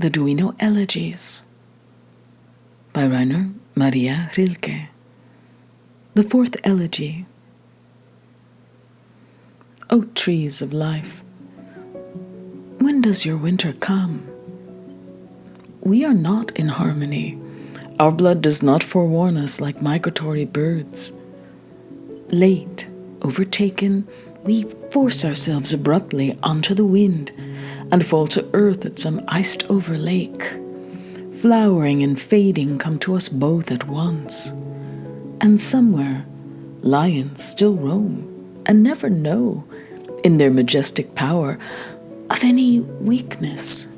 The Duino Elegies by Rainer Maria Rilke. The fourth elegy. O trees of life, when does your winter come? We are not in harmony. Our blood does not forewarn us like migratory birds. Late, overtaken, we force ourselves abruptly onto the wind and fall to earth at some iced-over lake. Flowering and fading come to us both at once. And somewhere, lions still roam and never know, in their majestic power, of any weakness.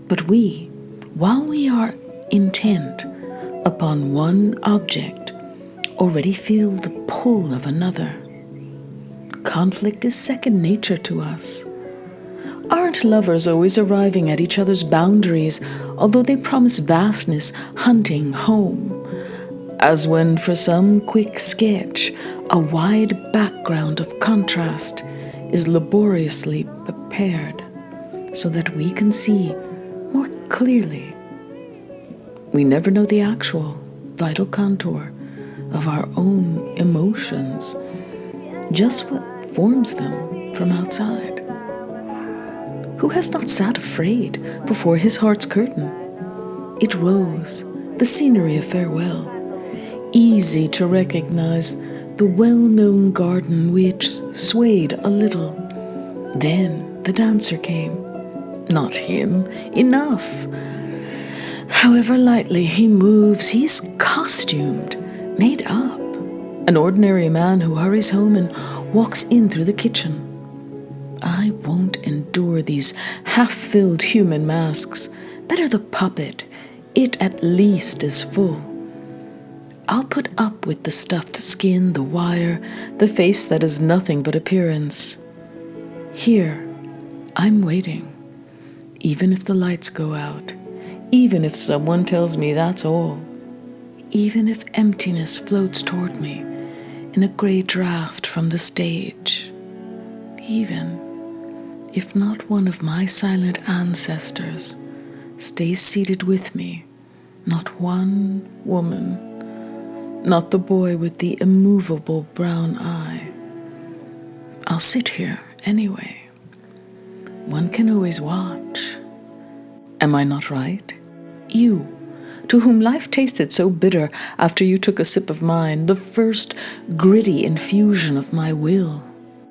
But we, while we are intent upon one object, already feel the pull of another. Conflict is second nature to us. Aren't lovers always arriving at each other's boundaries, although they promise vastness, hunting home? As when for some quick sketch, a wide background of contrast is laboriously prepared so that we can see more clearly. We never know the actual, vital contour of our own emotions, just what forms them from outside. Who has not sat afraid before his heart's curtain? It rose, the scenery of farewell, easy to recognize the well-known garden which swayed a little. Then the dancer came. Not him, enough. However lightly he moves, he's costumed, made up. An ordinary man who hurries home and walks in through the kitchen. I won't endure these half-filled human masks. Better the puppet. It at least is full. I'll put up with the stuffed skin, the wire, the face that is nothing but appearance. Here, I'm waiting. Even if the lights go out. Even if someone tells me that's all. Even if emptiness floats toward me in a gray draft from the stage. Even if not one of my silent ancestors stays seated with me, not one woman, not the boy with the immovable brown eye. I'll sit here anyway. One can always watch. Am I not right? You, to whom life tasted so bitter after you took a sip of mine, the first gritty infusion of my will.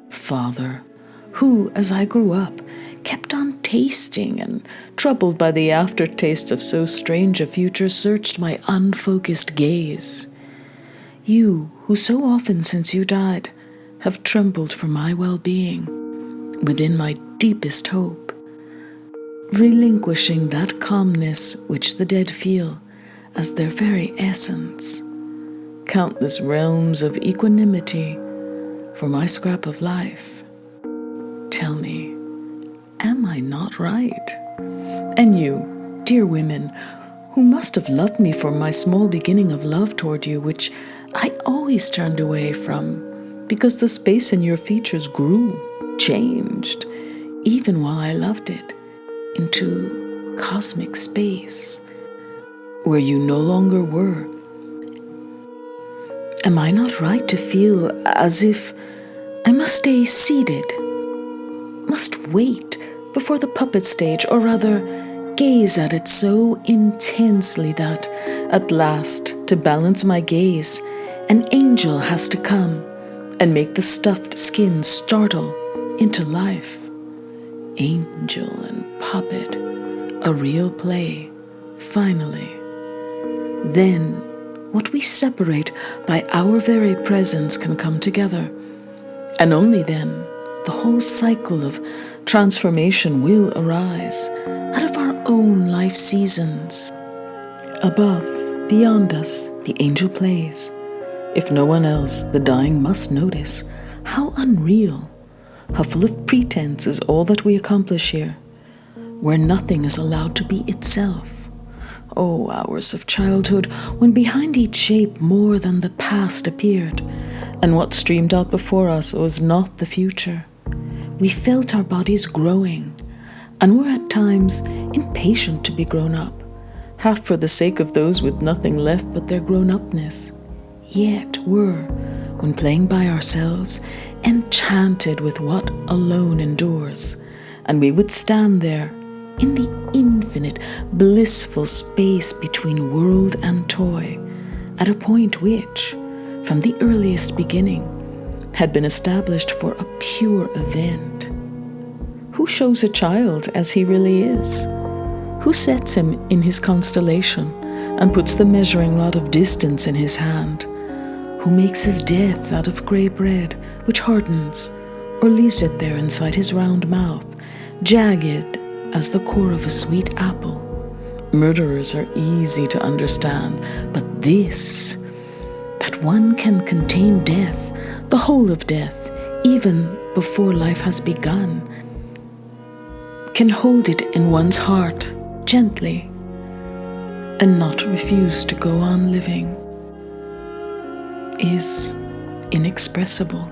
Father, who, as I grew up, kept on tasting and, troubled by the aftertaste of so strange a future, searched my unfocused gaze. You, who so often since you died, have trembled for my well-being, within my deepest hope, relinquishing that calmness which the dead feel as their very essence, countless realms of equanimity for my scrap of life. Tell me, am I not right? And you, dear women, who must have loved me for my small beginning of love toward you, which I always turned away from, because the space in your features grew, changed, even while I loved it, into cosmic space, where you no longer were. Am I not right to feel as if I must stay seated, must wait before the puppet stage, or rather gaze at it so intensely that, at last, to balance my gaze, an angel has to come and make the stuffed skin startle into life? Angel and puppet, a real play, finally. Then, what we separate by our very presence can come together, and only then the whole cycle of transformation will arise out of our own life seasons. Above, beyond us, the angel plays. If no one else, the dying must notice how unreal, how full of pretense is all that we accomplish here, where nothing is allowed to be itself. Oh, hours of childhood, when behind each shape more than the past appeared, and what streamed out before us was not the future. We felt our bodies growing, and were at times impatient to be grown up, half for the sake of those with nothing left but their grown-upness, yet were, when playing by ourselves, enchanted with what alone endures, and we would stand there in the infinite, blissful space between world and toy, at a point which, from the earliest beginning, had been established for a pure event. Who shows a child as he really is? Who sets him in his constellation and puts the measuring rod of distance in his hand? Who makes his death out of grey bread, which hardens, or leaves it there inside his round mouth, jagged as the core of a sweet apple? Murderers are easy to understand, but this, that one can contain death, the whole of death, even before life has begun, can hold it in one's heart gently and not refuse to go on living, is inexpressible.